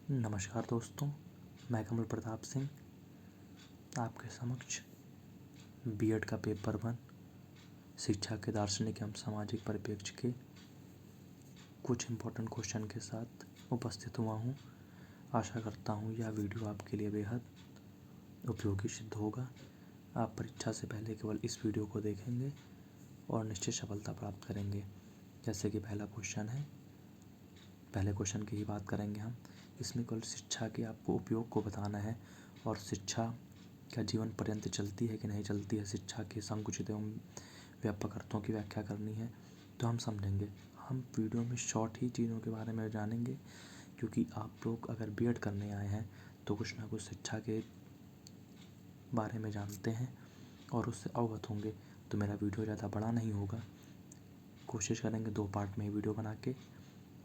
नमस्कार दोस्तों, मैं कमल प्रताप सिंह आपके समक्ष बीएड का पेपर 1 शिक्षा के दार्शनिक एवं सामाजिक परिप्रेक्ष्य के कुछ इम्पोर्टेंट क्वेश्चन के साथ उपस्थित हुआ हूँ। आशा करता हूँ यह वीडियो आपके लिए बेहद उपयोगी सिद्ध होगा। आप परीक्षा से पहले केवल इस वीडियो को देखेंगे और निश्चित सफलता प्राप्त करेंगे। जैसे कि पहला क्वेश्चन है, पहले क्वेश्चन की ही बात करेंगे हम। इसमें केवल शिक्षा के आपको उपयोग को बताना है और शिक्षा क्या जीवन पर्यंत चलती है कि नहीं चलती है, शिक्षा के संकुचित एवं व्यापक अर्थों की व्याख्या करनी है। तो हम समझेंगे, हम वीडियो में शॉर्ट ही चीज़ों के बारे में जानेंगे, क्योंकि आप लोग अगर बीएड करने आए हैं तो कुछ ना कुछ शिक्षा के बारे में जानते हैं और उससे अवगत होंगे। तो मेरा वीडियो ज़्यादा बड़ा नहीं होगा, कोशिश करेंगे 2 पार्ट में ही वीडियो बना के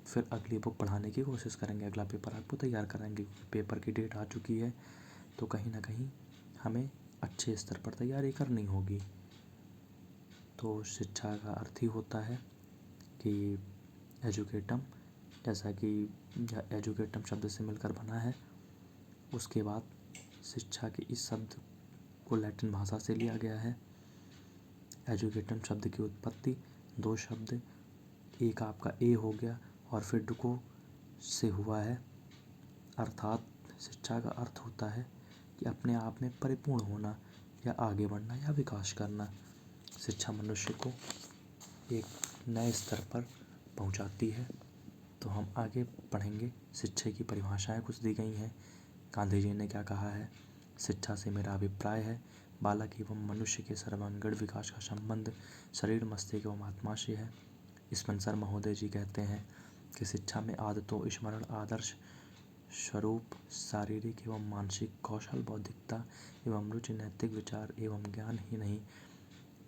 फिर अगली बुक पढ़ाने की कोशिश करेंगे। अगला पेपर आपको तैयार कराएंगे। पेपर की डेट आ चुकी है तो कहीं ना कहीं हमें अच्छे स्तर पर तैयारी करनी होगी। तो शिक्षा का अर्थ ही होता है कि एजुकेटम, जैसा कि एजुकेटम शब्द से मिलकर बना है। उसके बाद शिक्षा के इस शब्द को लैटिन भाषा से लिया गया है। एजुकेटम शब्द की उत्पत्ति 2 शब्द, एक आपका ए हो गया और फिर डुको से हुआ है। अर्थात शिक्षा का अर्थ होता है कि अपने आप में परिपूर्ण होना या आगे बढ़ना या विकास करना। शिक्षा मनुष्य को एक नए स्तर पर पहुंचाती है। तो हम आगे पढ़ेंगे। शिक्षा की परिभाषाएं कुछ दी गई हैं। गांधी जी ने क्या कहा है? शिक्षा से मेरा अभिप्राय है बालक एवं मनुष्य के सर्वांगीण विकास का संबंध शरीर, मस्तिष्क एवं आत्मा से है। स्पेंसर महोदय जी कहते हैं कि शिक्षा में आदतों, स्मरण, आदर्श, स्वरूप, शारीरिक एवं मानसिक कौशल, बौद्धिकता एवं रुचि, नैतिक विचार एवं ज्ञान ही नहीं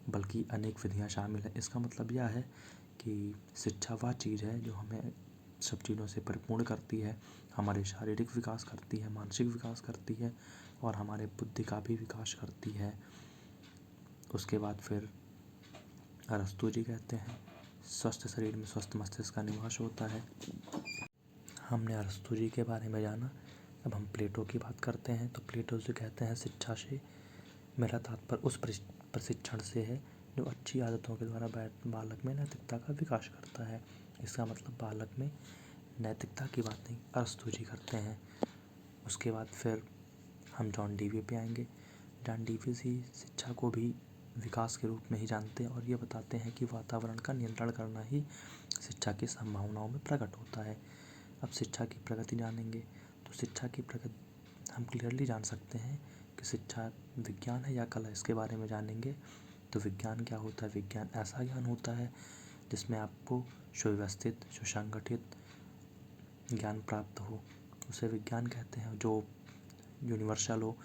बल्कि अनेक विधियाँ शामिल हैं। इसका मतलब यह है कि शिक्षा वह चीज़ है जो हमें सब चीज़ों से परिपूर्ण करती है, हमारे शारीरिक विकास करती है, मानसिक विकास करती है और हमारे बुद्धि का भी विकास करती है। उसके बाद फिर अरस्तु जी कहते हैं स्वस्थ शरीर में स्वस्थ मस्तिष्क का निवास होता है। हमने अरस्तु जी के बारे में जाना। अब हम प्लेटो की बात करते हैं। तो प्लेटो जी कहते हैं शिक्षा से मेरा तात्पर्य उस प्रशिक्षण से है जो अच्छी आदतों के द्वारा बालक में नैतिकता का विकास करता है। इसका मतलब बालक में नैतिकता की बात नहीं अरस्तु जी करते हैं। उसके बाद फिर हम जॉन डीवी पे आएंगे। जॉन डीवी जी शिक्षा को भी विकास के रूप में ही जानते हैं और ये बताते हैं कि वातावरण का नियंत्रण करना ही शिक्षा की संभावनाओं में प्रकट होता है। अब शिक्षा की प्रगति जानेंगे। तो शिक्षा की प्रगति हम क्लियरली जान सकते हैं कि शिक्षा विज्ञान है या कला, इसके बारे में जानेंगे। तो विज्ञान क्या होता है? विज्ञान ऐसा ज्ञान होता है जिसमें आपको सुव्यवस्थित, सुसंगठित ज्ञान प्राप्त हो, उसे विज्ञान कहते हैं। जो यूनिवर्सल हो,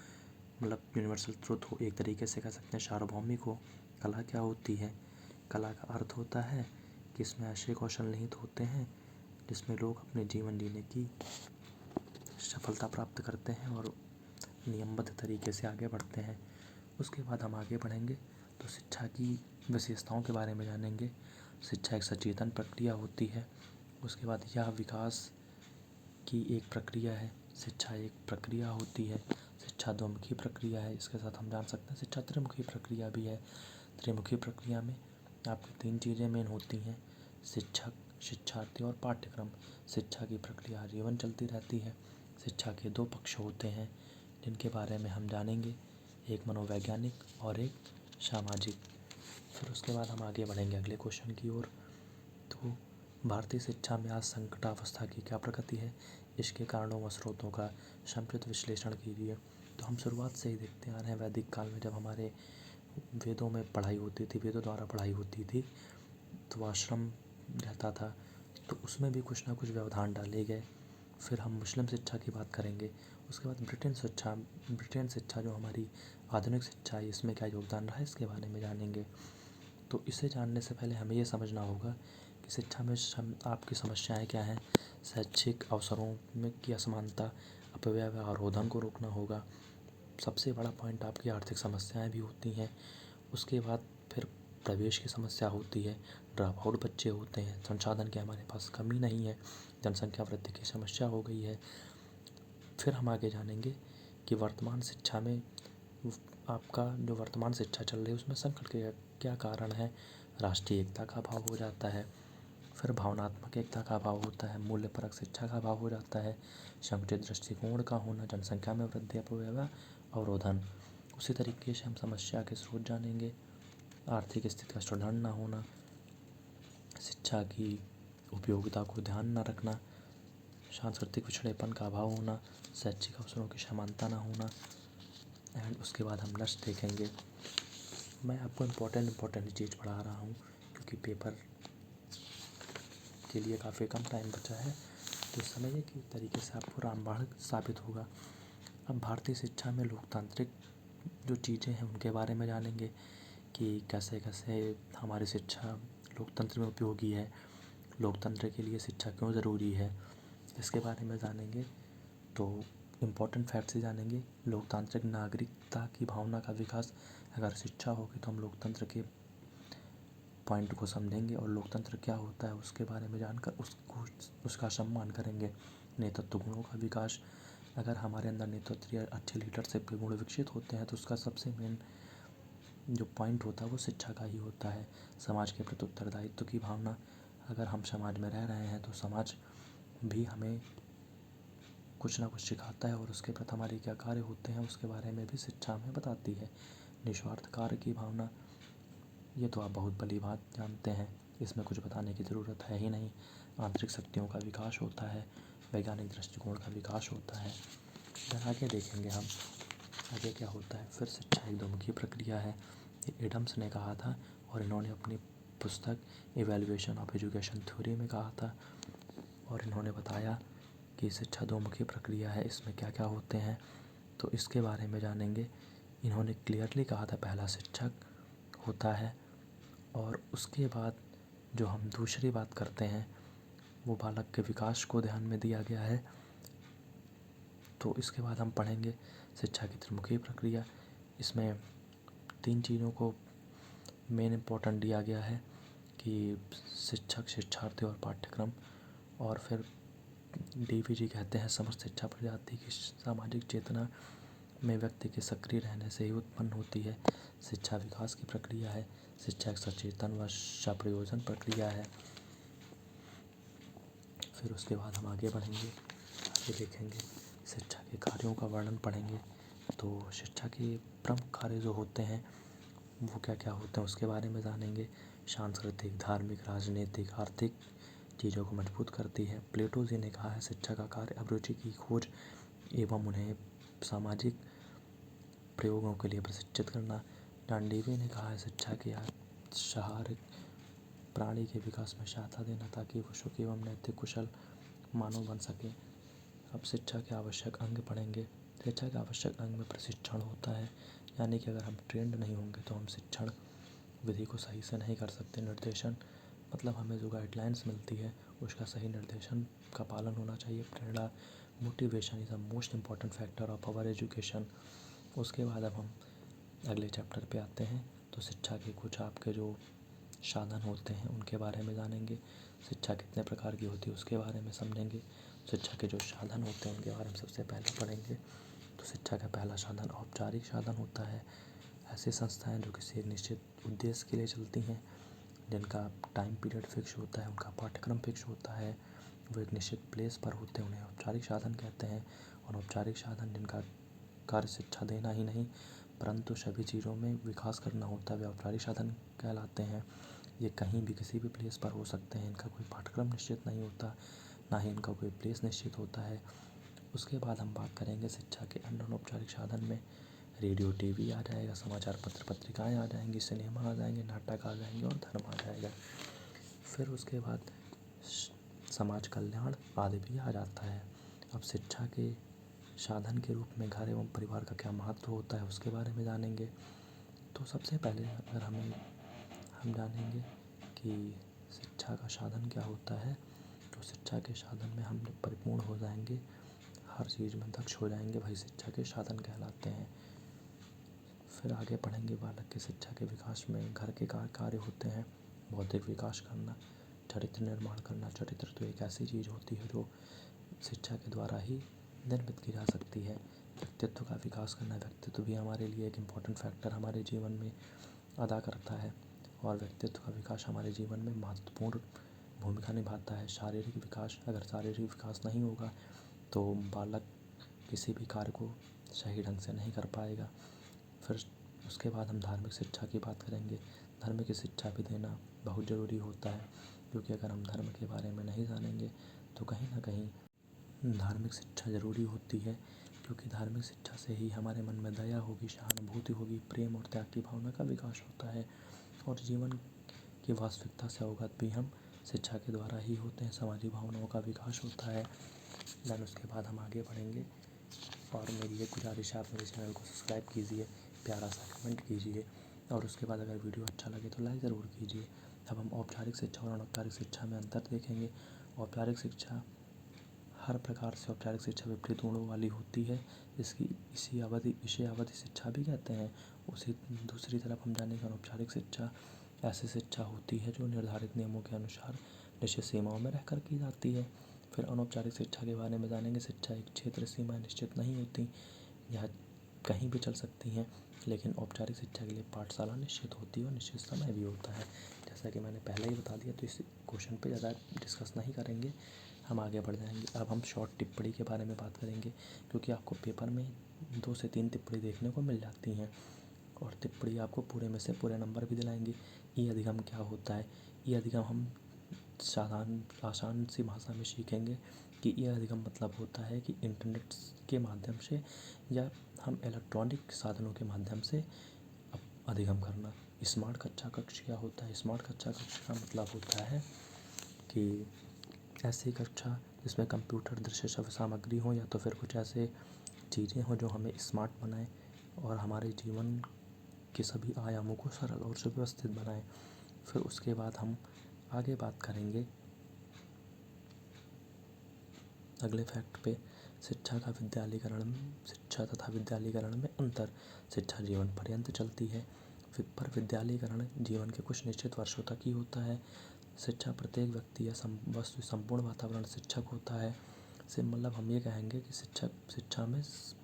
मतलब यूनिवर्सल ट्रुथ हो, एक तरीके से कह सकते हैं सार्वभौमिक हो। कला क्या होती है? कला का अर्थ होता है कि इसमें ऐसे कौशल निहित होते हैं जिसमें लोग अपने जीवन जीने की सफलता प्राप्त करते हैं और नियमबद्ध तरीके से आगे बढ़ते हैं। उसके बाद हम आगे बढ़ेंगे तो शिक्षा की विशेषताओं के बारे में जानेंगे। शिक्षा एक सचेतन प्रक्रिया होती है। उसके बाद यह विकास की एक प्रक्रिया है। शिक्षा एक प्रक्रिया होती है। शिक्षा द्विमुखी प्रक्रिया है। इसके साथ हम जान सकते हैं शिक्षा त्रिमुखी प्रक्रिया भी है। त्रिमुखी प्रक्रिया में आपकी 3 चीज़ें मेन होती हैं: शिक्षक, शिक्षार्थी और पाठ्यक्रम। शिक्षा की प्रक्रिया जीवन चलती रहती है। शिक्षा के 2 पक्ष होते हैं जिनके बारे में हम जानेंगे, एक मनोवैज्ञानिक और एक सामाजिक। फिर उसके बाद हम आगे बढ़ेंगे अगले क्वेश्चन की ओर। तो भारतीय शिक्षा में आज संकटावस्था की क्या प्रगति है, इसके कारणों व स्रोतों का संक्षिप्त विश्लेषण कीजिए। तो हम शुरुआत से ही देखते आ रहे हैं, वैदिक काल में जब हमारे वेदों में पढ़ाई होती थी, वेदों द्वारा पढ़ाई होती थी, तो आश्रम रहता था, तो उसमें भी कुछ ना कुछ व्यवधान डाले गए। फिर हम मुस्लिम शिक्षा की बात करेंगे। उसके बाद ब्रिटेन शिक्षा जो हमारी आधुनिक शिक्षा है, इसमें क्या योगदान रहा है, इसके बारे में जानेंगे। तो इसे जानने से पहले हमें ये समझना होगा कि शिक्षा में आपकी समस्याएं क्या हैं। शैक्षिक अवसरों में की असमानता, अपव्यय व अवरोधन को रोकना होगा। सबसे बड़ा पॉइंट आपकी आर्थिक समस्याएं भी होती हैं। उसके बाद फिर प्रवेश की समस्या होती है, ड्रॉप आउट बच्चे होते हैं, संसाधन की हमारे पास कमी नहीं है, जनसंख्या वृद्धि की समस्या हो गई है, फिर हम आगे जानेंगे कि वर्तमान शिक्षा में आपका जो वर्तमान शिक्षा चल रही है उसमें संकट के क्या कारण है। राष्ट्रीय एकता का अभाव हो जाता है, फिर भावनात्मक एकता का अभाव होता है, मूल्यपरक शिक्षा का अभाव हो जाता है, संकुचित दृष्टिकोण का होना, जनसंख्या में वृद्धि, अपव्यय, अवरोधन। उसी तरीके से हम समस्या के स्रोत जानेंगे, आर्थिक स्थिति का सुदृढ़ न होना, शिक्षा की उपयोगिता को ध्यान न रखना, सांस्कृतिक पिछड़ेपन का अभाव होना, शैक्षिक अवसरों की समानता न होना। एंड उसके बाद हम लक्ष्य देखेंगे। मैं आपको इम्पोर्टेंट चीज़ पढ़ा रहा हूँ क्योंकि पेपर के लिए काफ़ी कम टाइम बचा है, तो समझिए कि तरीके से आपको रामबाण साबित होगा। अब भारतीय शिक्षा में लोकतांत्रिक जो चीज़ें हैं उनके बारे में जानेंगे कि कैसे कैसे हमारी शिक्षा लोकतंत्र में उपयोगी है, लोकतंत्र के लिए शिक्षा क्यों ज़रूरी है, इसके बारे में जानेंगे। तो इम्पोर्टेंट फैक्ट्स ही जानेंगे। लोकतांत्रिक नागरिकता की भावना का विकास, अगर शिक्षा होगी तो हम लोकतंत्र के पॉइंट को समझेंगे और लोकतंत्र क्या होता है उसके बारे में जानकर उसका सम्मान करेंगे। नेतृत्व गुणों का विकास, अगर हमारे अंदर नेतृत्व या अच्छे लीडरशिप के गुण विकसित होते हैं तो उसका सबसे मेन जो पॉइंट होता है वो शिक्षा का ही होता है। समाज के प्रति उत्तरदायित्व की भावना, अगर हम समाज में रह रहे हैं तो समाज भी हमें कुछ ना कुछ सिखाता है और उसके प्रति हमारे क्या कार्य होते हैं उसके बारे में भी शिक्षा हमें बताती है। निस्वार्थ कार्य की भावना, ये तो आप बहुत भली बात जानते हैं, इसमें कुछ बताने की ज़रूरत है ही नहीं। आंतरिक शक्तियों का विकास होता है, वैज्ञानिक दृष्टिकोण का विकास होता है। फिर आगे देखेंगे हम आगे क्या होता है। फिर शिक्षा एक दोमुखी प्रक्रिया है, ये एडम्स ने कहा था और इन्होंने अपनी पुस्तक इवैल्यूएशन ऑफ एजुकेशन थ्योरी में कहा था। और इन्होंने बताया कि शिक्षा दोमुखी प्रक्रिया है, इसमें क्या क्या होते हैं तो इसके बारे में जानेंगे। इन्होंने क्लियरली कहा था पहला शिक्षक होता है और उसके बाद जो हम दूसरी बात करते हैं वो बालक के विकास को ध्यान में दिया गया है। तो इसके बाद हम पढ़ेंगे शिक्षा की त्रिमुखी प्रक्रिया। इसमें 3 चीज़ों को मेन इम्पोर्टेंट दिया गया है कि शिक्षक, शिक्षार्थी और पाठ्यक्रम। और फिर DVG कहते हैं समस्त शिक्षा प्रजाति की सामाजिक चेतना में व्यक्ति के सक्रिय रहने से ही उत्पन्न होती है। शिक्षा विकास की प्रक्रिया है, शिक्षा एक सचेतन व सप्रयोजन प्रक्रिया है। फिर उसके बाद हम आगे बढ़ेंगे, आगे देखेंगे शिक्षा के कार्यों का वर्णन पढ़ेंगे। तो शिक्षा के प्रमुख कार्य जो होते हैं वो क्या क्या होते हैं उसके बारे में जानेंगे। सांस्कृतिक, धार्मिक, राजनीतिक, आर्थिक चीज़ों को मजबूत करती है। प्लेटो जी ने कहा है शिक्षा का कार्य अभिरुचि की खोज एवं उन्हें सामाजिक प्रयोगों के लिए प्रशिक्षित करना। जॉन डेवी ने कहा है शिक्षा के सहारे प्राणी के विकास में सहायता देना ताकि वो सुखी एवं नैतिक कुशल मानव बन सके। अब शिक्षा के आवश्यक अंग पढ़ेंगे। शिक्षा के आवश्यक अंग में प्रशिक्षण होता है, यानी कि अगर हम ट्रेंड नहीं होंगे तो हम शिक्षण विधि को सही से नहीं कर सकते। निर्देशन मतलब हमें जो गाइडलाइंस मिलती है उसका सही निर्देशन का पालन होना चाहिए। प्रेरणा, motivation is the most important factor of our education. उसके बाद अब हम अगले चैप्टर पे आते हैं। तो शिक्षा के कुछ आपके जो साधन होते हैं उनके बारे में जानेंगे। शिक्षा कितने प्रकार की होती है उसके बारे में समझेंगे। शिक्षा के जो साधन होते हैं उनके बारे में सबसे पहले पढ़ेंगे। तो शिक्षा का पहला साधन औपचारिक साधन होता है। ऐसी संस्थाएं जो किसी एक निश्चित उद्देश्य के लिए चलती हैं, जिनका टाइम पीरियड फिक्स होता है, उनका पाठ्यक्रम फिक्स होता है, वो एक निश्चित प्लेस पर होते हैं, उन्हें औपचारिक साधन कहते हैं। और औपचारिक साधन जिनका कार्य शिक्षा देना ही नहीं परंतु सभी चीज़ों में विकास करना होता है, वे औपचारिक साधन कहलाते हैं। ये कहीं भी किसी भी प्लेस पर हो सकते हैं, इनका कोई पाठ्यक्रम निश्चित नहीं होता, ना ही इनका कोई प्लेस निश्चित होता है। उसके बाद हम बात करेंगे शिक्षा के अन्य अनौपचारिक साधन में। रेडियो, TV आ जाएगा, समाचार पत्र पत्रिकाएँ आ जाएंगी, सिनेमा आ जाएंगे, नाटक आ जाएंगे और धर्म आ जाएगा। फिर उसके बाद समाज कल्याण आदि भी आ जाता है। अब शिक्षा के साधन के रूप में घर एवं परिवार का क्या महत्व होता है उसके बारे में जानेंगे। तो सबसे पहले अगर हम जानेंगे कि शिक्षा का साधन क्या होता है, तो शिक्षा के साधन में हम जब परिपूर्ण हो जाएंगे, हर चीज़ में दक्ष हो जाएंगे, वही शिक्षा के साधन कहलाते हैं। फिर आगे पढ़ेंगे बालक के शिक्षा के विकास में घर के कार्य होते हैं। बौद्धिक विकास करना, चरित्र निर्माण करना। चरित्र तो एक ऐसी चीज़ होती है जो शिक्षा के द्वारा ही निर्मित की जा सकती है। व्यक्तित्व का विकास करना, व्यक्तित्व भी हमारे लिए एक इम्पॉर्टेंट फैक्टर हमारे जीवन में अदा करता है और व्यक्तित्व का विकास हमारे जीवन में महत्वपूर्ण भूमिका निभाता है। शारीरिक विकास, अगर शारीरिक विकास नहीं होगा तो बालक किसी भी कार्य को सही ढंग से नहीं कर पाएगा। फिर उसके बाद हम धार्मिक शिक्षा की बात करेंगे। धर्म की शिक्षा भी देना बहुत ज़रूरी होता है, क्योंकि अगर हम धर्म के बारे में नहीं जानेंगे तो कहीं ना कहीं धार्मिक शिक्षा ज़रूरी होती है, क्योंकि धार्मिक शिक्षा से ही हमारे मन में दया होगी, सहानुभूति होगी, प्रेम और त्याग की भावना का विकास होता है और जीवन की वास्तविकता से अवगत भी हम शिक्षा के द्वारा ही होते हैं। सामाजिक भावनाओं का विकास होता है। देन उसके बाद हम आगे बढ़ेंगे और मेरी एक गुजारिश है, आप मेरे चैनल को सब्सक्राइब कीजिए, प्यारा सा कमेंट कीजिए और उसके बाद अगर वीडियो अच्छा लगे तो लाइक ज़रूर कीजिए। अब हम औपचारिक शिक्षा और अनौपचारिक शिक्षा में अंतर देखेंगे। औपचारिक शिक्षा हर प्रकार से औपचारिक शिक्षा विपरीत गुणों वाली होती है। इसे अवधि शिक्षा भी कहते हैं। उसी दूसरी तरफ हम जानेंगे अनौपचारिक शिक्षा ऐसी शिक्षा होती है जो निर्धारित नियमों के अनुसार निश्चित सीमाओं में रहकर की जाती है। फिर अनौपचारिक शिक्षा के बारे में जानेंगे। शिक्षा एक क्षेत्र सीमा निश्चित नहीं होती, यह कहीं भी चल सकती हैं, लेकिन औपचारिक शिक्षा के लिए पाठशाला निश्चित होती है और निश्चित समय भी होता है। जैसा कि मैंने पहले ही बता दिया, तो इस क्वेश्चन पे ज़्यादा डिस्कस नहीं करेंगे, हम आगे बढ़ जाएंगे। अब हम शॉर्ट टिप्पणी के बारे में बात करेंगे, क्योंकि आपको पेपर में 2 से 3 टिप्पणी देखने को मिल जाती हैं और टिप्पणी आपको पूरे में से पूरे नंबर भी दिलाएंगे। ई अधिगम क्या होता है? ई अधिगम हम आसान सी भाषा में सीखेंगे कि ई अधिगम मतलब होता है कि इंटरनेट के माध्यम से या हम इलेक्ट्रॉनिक साधनों के माध्यम से अधिगम करना। स्मार्ट कक्षा कक्ष क्या होता है? स्मार्ट कक्षा कक्ष का मतलब होता है कि ऐसी कक्षा जिसमें कंप्यूटर, दृश्य श्रव्य सामग्री हो या तो फिर कुछ ऐसे चीज़ें हों जो हमें स्मार्ट बनाएं और हमारे जीवन के सभी आयामों को सरल और सुव्यवस्थित बनाएं। फिर उसके बाद हम आगे बात करेंगे अगले फैक्ट पे, शिक्षा तथा विद्यालयीकरण में अंतर। शिक्षा जीवन पर्यंत चलती है, पर विद्यालयीकरण जीवन के कुछ निश्चित वर्षों तक ही होता है। शिक्षा प्रत्येक व्यक्ति या वस्तु संपूर्ण वातावरण शिक्षक होता है। से मतलब हम ये कहेंगे कि शिक्षा में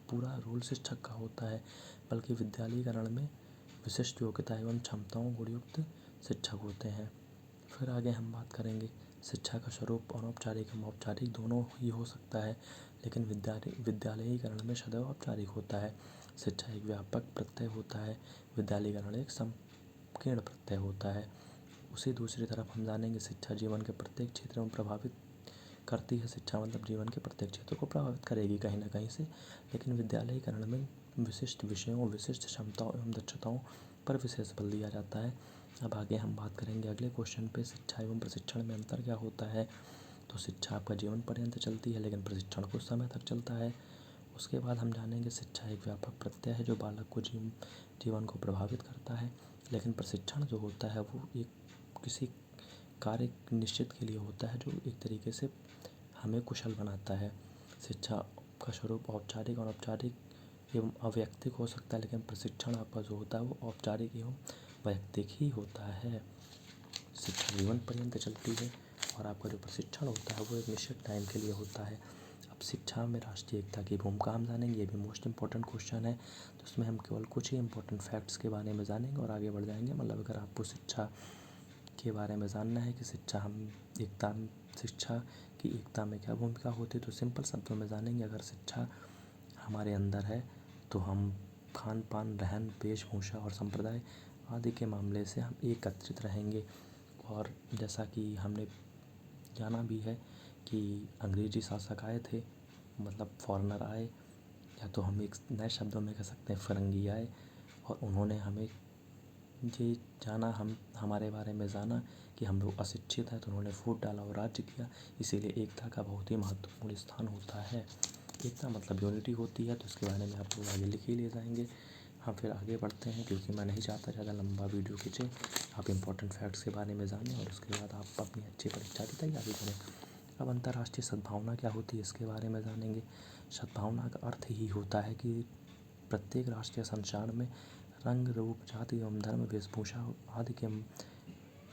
पूरा रोल शिक्षक का होता है, बल्कि विद्यालयीकरण में विशिष्ट योग्यता एवं क्षमताओं गुणयुक्त शिक्षक होते हैं। फिर आगे हम बात करेंगे शिक्षा का स्वरूप अनौपचारिक एवं औपचारिक दोनों ही हो सकता है, लेकिन विद्यालयीकरण में सदैव औपचारिक होता है। शिक्षा एक व्यापक प्रत्यय होता है, विद्यालयीकरण एक संकीर्ण प्रत्यय होता है। उसी दूसरी तरफ हम जानेंगे शिक्षा जीवन के प्रत्येक क्षेत्र में प्रभावित करती है। शिक्षा मतलब जीवन के प्रत्येक क्षेत्र को प्रभावित करेगी कहीं ना कहीं से, लेकिन विद्यालयीकरण में विशिष्ट विषयों, विशिष्ट क्षमताओं एवं दक्षताओं पर विशेष बल दिया जाता है। अब आगे हम बात करेंगे अगले क्वेश्चन पे, शिक्षा एवं प्रशिक्षण में अंतर क्या होता है। तो शिक्षा आपका जीवन पर्यंत चलती है, लेकिन प्रशिक्षण कुछ समय तक चलता है। उसके बाद हम जानेंगे शिक्षा एक व्यापक प्रत्यय है जो बालक को जीवन को प्रभावित करता है, लेकिन प्रशिक्षण जो होता है वो एक किसी कार्य निश्चित के लिए होता है जो एक तरीके से हमें कुशल बनाता है। शिक्षा का स्वरूप औपचारिक, अनौपचारिक एवं अवैयक्तिक हो सकता है, लेकिन प्रशिक्षण आपका जो होता है वो औपचारिक एवं वैयक्तिक ही होता है। शिक्षा जीवन पर्यंत चलती है और आपका जो प्रशिक्षण होता है वो एक निश्चित टाइम के लिए होता है। अब शिक्षा में राष्ट्रीय एकता की भूमिका हम जानेंगे, ये भी मोस्ट इंपॉर्टेंट क्वेश्चन है, तो उसमें हम केवल कुछ ही इंपॉर्टेंट फैक्ट्स के बारे में जानेंगे और आगे बढ़ जाएंगे। मतलब अगर आपको शिक्षा के बारे में जानना है कि शिक्षा की एकता में क्या भूमिका होती है, तो सिंपल शब्दों में जानेंगे। अगर शिक्षा हमारे अंदर है तो हम खान पान, रहन, वेशभूषा और संप्रदाय आदि के मामले से हम एकत्रित रहेंगे। और जैसा कि हमने जाना भी है कि अंग्रेजी शासक आए थे, मतलब फॉरेनर आए, या तो हम एक नए शब्दों में कह सकते हैं फिरंगी आए, और उन्होंने हमें ये जाना, हमारे बारे में जाना कि हम लोग अशिक्षित हैं, तो उन्होंने फूट डाला और राज्य किया। इसीलिए एकता का बहुत ही महत्वपूर्ण स्थान होता है। एकता मतलब यूनिटी होती है, तो इसके बारे में आप लोग आगे लिख ही ले जाएंगे। हम फिर आगे बढ़ते हैं, क्योंकि मैं नहीं चाहता ज़्यादा लंबा वीडियो खींचे। आप इंपॉर्टेंट फैक्ट्स के बारे में जानें और उसके बाद आप अपनी अच्छी परीक्षा की तैयारी करें। अब अंतर्राष्ट्रीय सद्भावना क्या होती है, इसके बारे में जानेंगे। सद्भावना का अर्थ ही होता है कि प्रत्येक राष्ट्रीय संचार में रंग, रूप, जाति एवं धर्म, वेशभूषा आदि के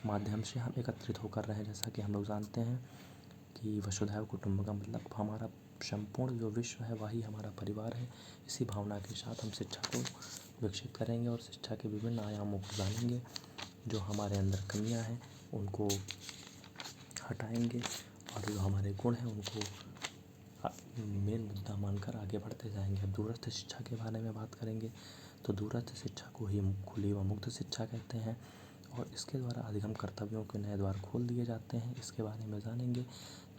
माध्यम से हम एकत्रित होकर रहें। जैसा कि हम लोग जानते हैं कि वसुधैव कुटुंबकम मतलब हमारा संपूर्ण जो विश्व है वही हमारा परिवार है। इसी भावना के साथ हम शिक्षा को विकसित करेंगे और शिक्षा के विभिन्न आयामों को जानेंगे। जो हमारे अंदर कमियां हैं उनको हटाएंगे और जो हमारे गुण हैं उनको मेन मुद्दा मानकर आगे बढ़ते जाएंगे। अब दूरस्थ शिक्षा के बारे में बात करेंगे तो दूरस्थ शिक्षा को ही खुली व मुक्त शिक्षा कहते हैं और इसके द्वारा अधिगम कर्तव्यों के नए द्वार खोल दिए जाते हैं। इसके बारे में जानेंगे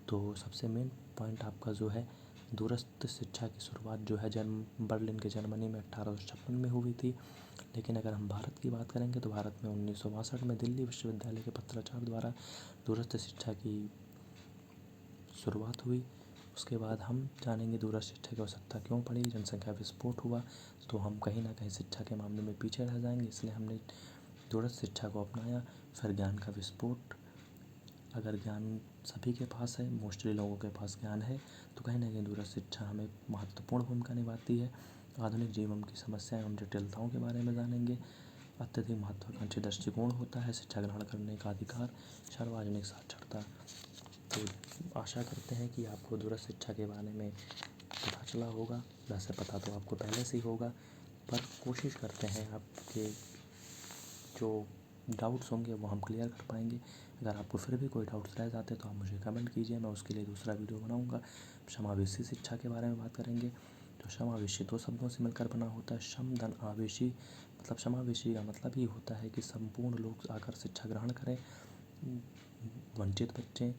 तो सबसे मेन पॉइंट आपका जो है, दूरस्थ शिक्षा की शुरुआत जो है बर्लिन के जर्मनी में 1856 में हुई थी। लेकिन अगर हम भारत की बात करेंगे तो भारत में 1962 में दिल्ली विश्वविद्यालय के पत्राचार द्वारा दूरस्थ शिक्षा की शुरुआत हुई। उसके बाद हम जानेंगे दूरस्थ शिक्षा की आवश्यकता क्यों पड़ी। जनसंख्या विस्फोट हुआ तो हम कहीं ना कहीं शिक्षा के मामले में पीछे रह जाएंगे, इसलिए हमने दूरस्थ शिक्षा को अपनाया। फिर ज्ञान का विस्फोट, अगर ज्ञान सभी के पास है, मोस्टली लोगों के पास ज्ञान है, तो कहीं ना कहीं दूरस्थ शिक्षा हमें महत्वपूर्ण भूमिका निभाती है। आधुनिक जीवन की समस्याएं एवं जटिलताओं के बारे में जानेंगे। अत्यधिक महत्वाकांक्षी दृष्टिकोण होता है, शिक्षा ग्रहण करने का अधिकार, सार्वजनिक साक्षरता। तो आशा करते हैं कि आपको दूरस्थ शिक्षा के बारे में पता चला होगा। वैसे पता तो आपको पहले से ही होगा, पर कोशिश करते हैं आपके जो डाउट्स होंगे वो हम क्लियर कर पाएंगे। अगर आपको फिर भी कोई डाउट्स रह जाते तो आप मुझे कमेंट कीजिए, मैं उसके लिए दूसरा वीडियो बनाऊंगा। समावेशी शिक्षा के बारे में बात करेंगे तो समावेशी 2 शब्दों से मिलकर बना होता है। सम धन आवेशी, मतलब समावेशी का मतलब ये होता है कि संपूर्ण लोग आकर शिक्षा ग्रहण करें। वंचित बच्चे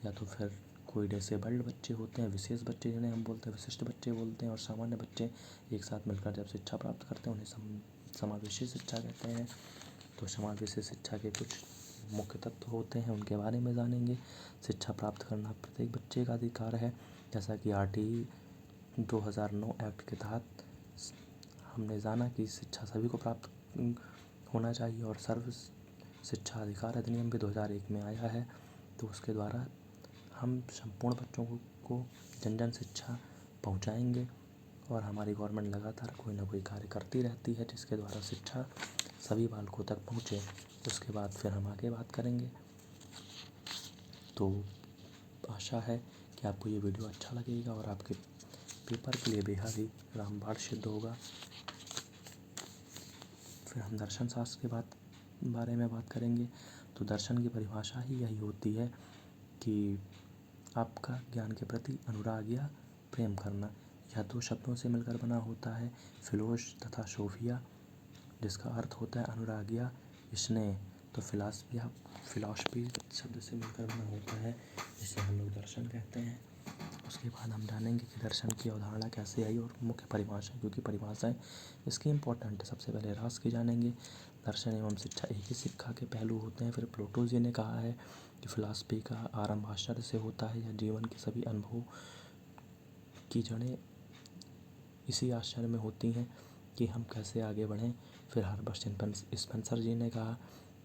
या तो फिर कोई डिसेबल्ड बच्चे होते हैं, विशेष बच्चे जिन्हें हम बोलते हैं, विशिष्ट बच्चे बोलते हैं, और सामान्य बच्चे एक साथ मिलकर जब शिक्षा प्राप्त करते हैं उन्हें समावेशी शिक्षा कहते हैं। तो समावेशी शिक्षा के कुछ मुख्य तत्व होते हैं, उनके बारे में जानेंगे। शिक्षा प्राप्त करना प्रत्येक बच्चे का अधिकार है, जैसा कि RTE 2009 एक्ट के तहत हमने जाना कि शिक्षा सभी को प्राप्त होना चाहिए। और सर्व शिक्षा अधिकार अधिनियम भी 2001 में आया है, तो उसके द्वारा हम संपूर्ण बच्चों को जन जन शिक्षा पहुंचाएंगे। और हमारी गवर्नमेंट लगातार कोई ना कोई कार्य करती रहती है जिसके द्वारा शिक्षा सभी बालकों तक पहुँचे। उसके बाद फिर हम आगे बात करेंगे। तो आशा है कि आपको ये वीडियो अच्छा लगेगा और आपके पेपर के लिए बेहद ही रामबाण सिद्ध होगा। फिर हम दर्शन शास्त्र के बारे में बात करेंगे। तो दर्शन की परिभाषा ही यही होती है कि आपका ज्ञान के प्रति अनुराग या प्रेम करना। यह 2 शब्दों से मिलकर बना होता है, फिलोस तथा सोफिया, जिसका अर्थ होता है अनुराग या स्नेह। तो फिलॉसफी शब्द से मिलकर बना होता है, जिसे हम लोग दर्शन कहते हैं। उसके बाद हम जानेंगे कि दर्शन की अवधारणा कैसे आई और मुख्य परिभाषा, क्योंकि परिभाषाएं इसकी इम्पोर्टेंट है। सबसे पहले रास की जानेंगे। दर्शन एवं शिक्षा एक ही सिक्का के पहलू होते हैं। फिर प्लेटो जी ने कहा है कि फिलॉसफी का आरंभ आश्चर्य से होता है, या जीवन के सभी अनुभवों की जड़ें इसी आश्चर्य में होती हैं कि हम कैसे आगे बढ़ें। फिर हर्बर्ट स्पेंसर जी ने कहा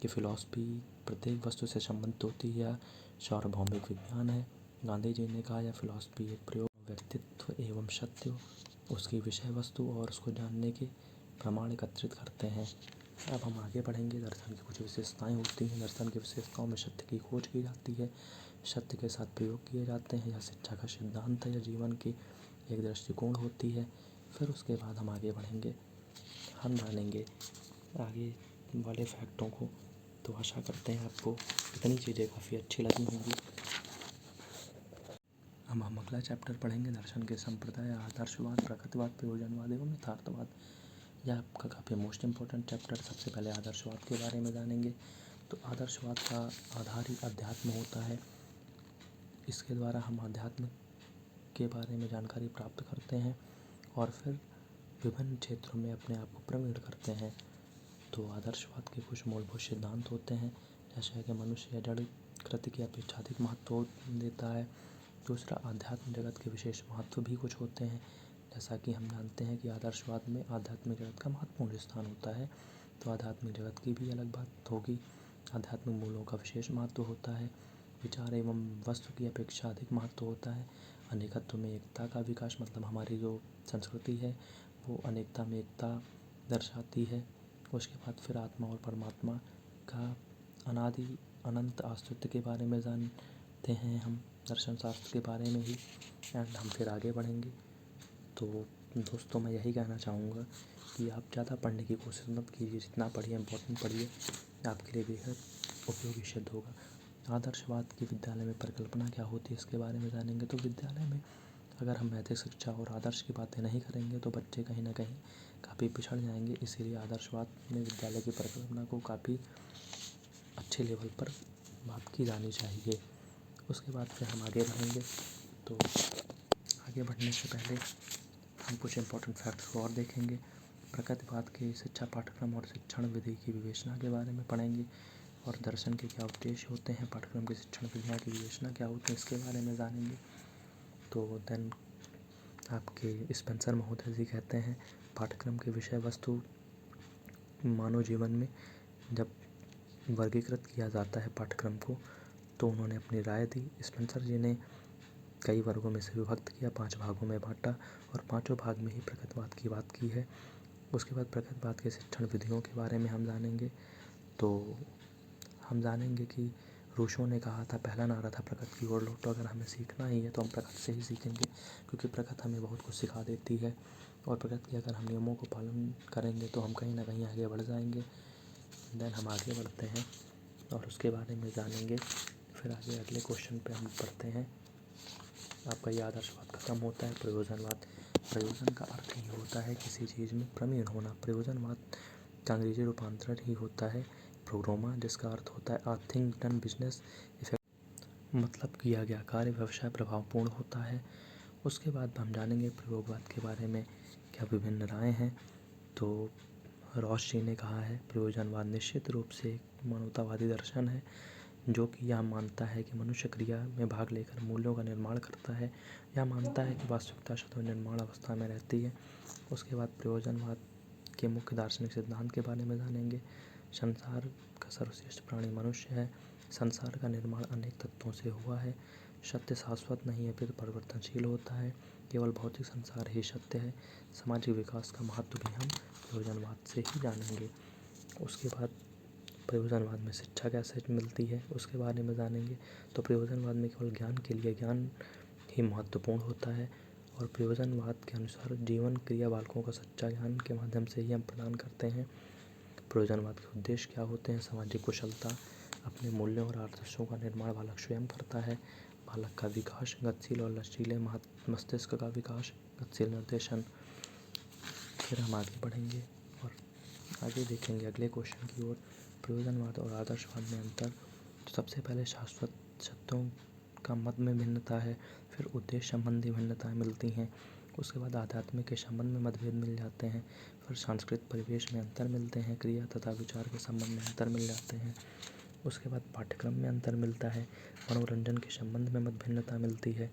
कि फिलॉसफी प्रत्येक वस्तु से संबंधित होती है, सार्वभौमिक विज्ञान है। गांधी जी ने कहा यह फिलॉसफी एक प्रयोग व्यक्तित्व एवं सत्य, उसकी विषय वस्तु और उसको जानने के प्रमाण एकत्रित करते हैं। अब हम आगे बढ़ेंगे। दर्शन की कुछ विशेषताएं होती हैं। दर्शन की विशेषताओं में सत्य की खोज की जाती है, सत्य के साथ प्रयोग किए जाते हैं, यह शिक्षा का सिद्धांत है, या जीवन की एक दृष्टिकोण होती है। फिर उसके बाद हम आगे बढ़ेंगे, हम जानेंगे आगे वाले फैक्टों को। तो आशा करते हैं आपको इतनी चीज़ें काफ़ी अच्छी लगी होंगी। हम अगला चैप्टर पढ़ेंगे, दर्शन के संप्रदाय, आदर्शवाद, प्रकृतिवाद, प्रयोजनवाद एवं यथार्थवाद। यह आपका काफ़ी मोस्ट इम्पोर्टेंट चैप्टर। सबसे पहले आदर्शवाद के बारे में जानेंगे। तो आदर्शवाद का आधार ही अध्यात्म होता है। इसके द्वारा हम अध्यात्म के बारे में जानकारी प्राप्त करते हैं और फिर विभिन्न क्षेत्रों में अपने आप को प्रवीण करते हैं। तो आदर्शवाद के कुछ मूलभूत सिद्धांत होते हैं, जैसे कि मनुष्य या जड़ कृति की अपेक्षा अधिक महत्व देता है। दूसरा, आध्यात्म जगत के विशेष महत्व भी कुछ होते हैं, जैसा कि हम जानते हैं कि आदर्शवाद में आध्यात्मिक जगत का महत्वपूर्ण स्थान होता है, तो आध्यात्मिक जगत की भी अलग बात होगी। आध्यात्मिक मूल्यों का विशेष महत्व होता है। विचार एवं वस्तु की अपेक्षा अधिक महत्व होता है। अनेकत्व में एकता का विकास, मतलब हमारी जो संस्कृति है वो अनेकता में एकता दर्शाती है। उसके बाद फिर आत्मा और परमात्मा का अनादि अनंत अस्तित्व के बारे में जानते हैं हम। दर्शन शास्त्र के बारे में ही, एंड हम फिर आगे बढ़ेंगे। तो दोस्तों मैं यही कहना चाहूँगा कि आप ज़्यादा पढ़ने की कोशिश मत कीजिए, जितना पढ़िए इम्पोर्टेंट पढ़िए, आपके लिए बेहद उपयोगी सिद्ध होगा। आदर्शवाद की विद्यालय में परिकल्पना क्या होती है इसके बारे में जानेंगे। तो विद्यालय में अगर हम नैतिक शिक्षा और आदर्श की बातें नहीं करेंगे तो बच्चे कहीं ना कहीं काफ़ी पिछड़ जाएंगे। इसीलिए आदर्शवाद में विद्यालय की परिकल्पना को काफ़ी अच्छे लेवल पर बात की जानी चाहिए। उसके बाद फिर हम आगे बढ़ेंगे। तो आगे बढ़ने से पहले हम कुछ इम्पोर्टेंट फैक्ट्स को और देखेंगे। प्रकृतिवाद के शिक्षा पाठ्यक्रम और शिक्षण विधि की विवेचना के बारे में पढ़ेंगे, और दर्शन के क्या उद्देश्य होते हैं, पाठ्यक्रम की शिक्षण विधियाँ की विवेचना क्या होती है इसके बारे में जानेंगे। तो देन आपके स्पेंसर महोदय जी कहते हैं पाठ्यक्रम के विषय वस्तु मानव जीवन में जब वर्गीकृत किया जाता है पाठ्यक्रम को, तो उन्होंने अपनी राय दी। स्पेंसर जी ने कई वर्गों में से विभक्त किया, 5 भागों में बांटा, और 5 भाग में ही प्रकृतिवाद की बात की है। उसके बाद प्रकृतिवाद के शिक्षण विधियों के बारे में हम जानेंगे। तो हम जानेंगे कि रूसो ने कहा था, पहला नारा था प्रकृति की ओर लौटो। अगर हमें सीखना ही है तो हम प्रकृति से ही सीखेंगे, क्योंकि प्रकृति हमें बहुत कुछ सिखा देती है, और प्रकृति के अगर हम नियमों को पालन करेंगे तो हम कहीं ना कहीं आगे बढ़ जाएंगे। देन हम आगे बढ़ते हैं और उसके बारे में जानेंगे। फिर आगे अगले क्वेश्चन पे हम पढ़ते हैं। आपका ये आदर्शवाद खत्म होता है। प्रयोजनवाद, प्रयोजन का अर्थ ही होता है किसी चीज़ में प्रवीण होना। प्रयोजनवाद का अंग्रेजी रूपांतरण ही होता है प्रोग्रामा, जिसका अर्थ होता है a thing done business effect, मतलब किया गया कार्य व्यवसाय प्रभावपूर्ण होता है। उसके बाद हम जानेंगे प्रयोगवाद के बारे में क्या विभिन्न राय हैं। तो रॉस जी ने कहा है प्रयोजनवाद निश्चित रूप से एक मानवतावादी दर्शन है, जो कि यह मानता है कि मनुष्य क्रिया में भाग लेकर मूल्यों का निर्माण करता है। यह मानता है कि वास्तविकता सदैव निर्माण अवस्था में रहती है। उसके बाद प्रयोजनवाद के मुख्य दार्शनिक सिद्धांत के बारे में जानेंगे। संसार का सर्वश्रेष्ठ प्राणी मनुष्य है। संसार का निर्माण अनेक तत्वों से हुआ है। सत्य शाश्वत नहीं है, फिर परिवर्तनशील होता है। केवल भौतिक संसार ही सत्य है। सामाजिक विकास का महत्व भी हम प्रयोजनवाद से ही जानेंगे। उसके बाद प्रयोजनवाद में शिक्षा कैसे मिलती है उसके बारे में जानेंगे। तो प्रयोजनवाद में केवल ज्ञान के लिए ज्ञान ही महत्वपूर्ण होता है, और प्रयोजनवाद के अनुसार जीवन क्रिया बालकों का सच्चा ज्ञान के माध्यम से ही हम प्रदान करते हैं। प्रयोजनवाद के उद्देश्य क्या होते हैं। सामाजिक कुशलता, अपने मूल्यों और आदर्शों का निर्माण बालक स्वयं करता है। बालक का विकास, गतिशील और लचीले मस्तिष्क का विकास, गतिशील निर्देशन। फिर हम आगे बढ़ेंगे और आगे देखेंगे अगले क्वेश्चन की ओर। प्रयोजनवाद और आदर्शवाद में अंतर। तो सबसे पहले शाश्वत सत्यों का मत में भिन्नता है, फिर उद्देश्य संबंधी भिन्नताएं मिलती हैं। उसके बाद आध्यात्मिक के संबंध में मतभेद मिल जाते हैं, फिर सांस्कृतिक परिवेश में अंतर मिलते हैं, क्रिया तथा विचार के संबंध में अंतर मिल जाते हैं। उसके बाद पाठ्यक्रम में अंतर मिलता है, मनोरंजन के संबंध में मत भिन्नता मिलती है।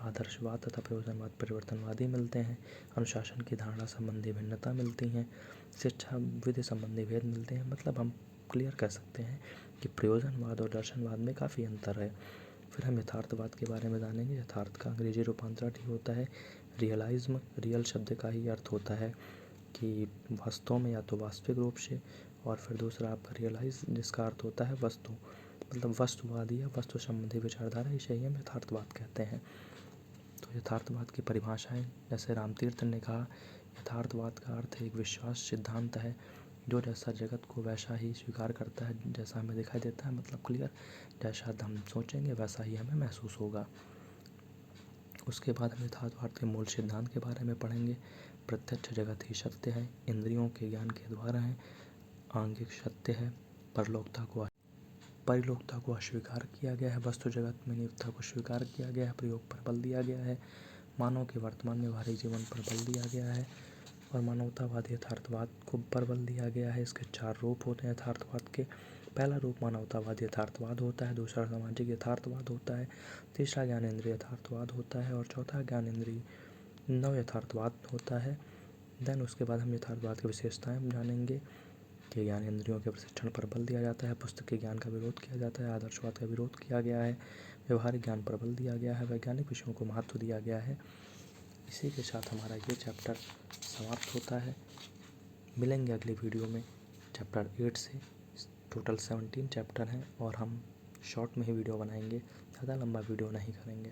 आदर्शवाद तथा प्रयोजनवाद परिवर्तनवादी मिलते हैं, अनुशासन की धारणा संबंधी भिन्नता मिलती हैं, शिक्षा विधि संबंधी भेद मिलते हैं। मतलब हम क्लियर कह सकते हैं कि प्रयोजनवाद और दर्शनवाद में काफ़ी अंतर है। फिर हम यथार्थवाद के बारे में जानेंगे। यथार्थ का अंग्रेजी रूपांतरण ही होता है रियलाइज्म। रियल शब्द का ही अर्थ होता है कि वास्तव में, या तो वास्तविक रूप से, और फिर दूसरा आपका रियलाइज जिसका अर्थ होता है वस्तु, मतलब वस्तुवादी या वस्तु संबंधी विचारधारा, इसे ही हम यथार्थवाद कहते हैं। तो यथार्थवाद की परिभाषाएं, जैसे रामतीर्थ ने कहा, यथार्थवाद का अर्थ एक विश्वास सिद्धांत है जो जैसा जगत को वैसा ही स्वीकार करता है जैसा हमें दिखाई देता है। मतलब क्लियर, जैसा हम सोचेंगे वैसा ही हमें महसूस होगा। उसके बाद हम यथार्थवाद के मूल सिद्धांत के बारे में पढ़ेंगे। प्रत्यक्ष जगत ही सत्य है, इंद्रियों के ज्ञान के द्वारा है, आंगिक सत्य है, परिलोकता को अस्वीकार किया गया है, वस्तु जगत में नित्यता को स्वीकार किया गया है, प्रयोग पर बल दिया गया है, मानव के वर्तमान व्यवहारिक जीवन पर बल दिया गया है, और मानवतावादी यथार्थवाद को पर बल दिया गया है। इसके 4 रूप होते हैं यथार्थवाद के। पहला रूप मानवतावादी यथार्थवाद होता है, दूसरा सामाजिक यथार्थवाद होता है, तीसरा ज्ञानेंद्रिय यथार्थवाद होता है, और चौथा ज्ञानेंद्रिय नव यथार्थवाद होता है। देन उसके बाद हम यथार्थवाद की विशेषताएं जानेंगे कि ज्ञानेंद्रियों के प्रशिक्षण पर बल दिया जाता है, पुस्तकीय ज्ञान का विरोध किया जाता है, आदर्शवाद का विरोध किया गया है, व्यवहारिक ज्ञान पर बल दिया गया है, वैज्ञानिक विषयों को महत्व दिया गया है। इसी के साथ हमारा ये चैप्टर समाप्त होता है। मिलेंगे अगले वीडियो में चैप्टर 8 से। टोटल 17 चैप्टर हैं और हम शॉर्ट में ही वीडियो बनाएंगे। ज़्यादा लंबा वीडियो नहीं करेंगे।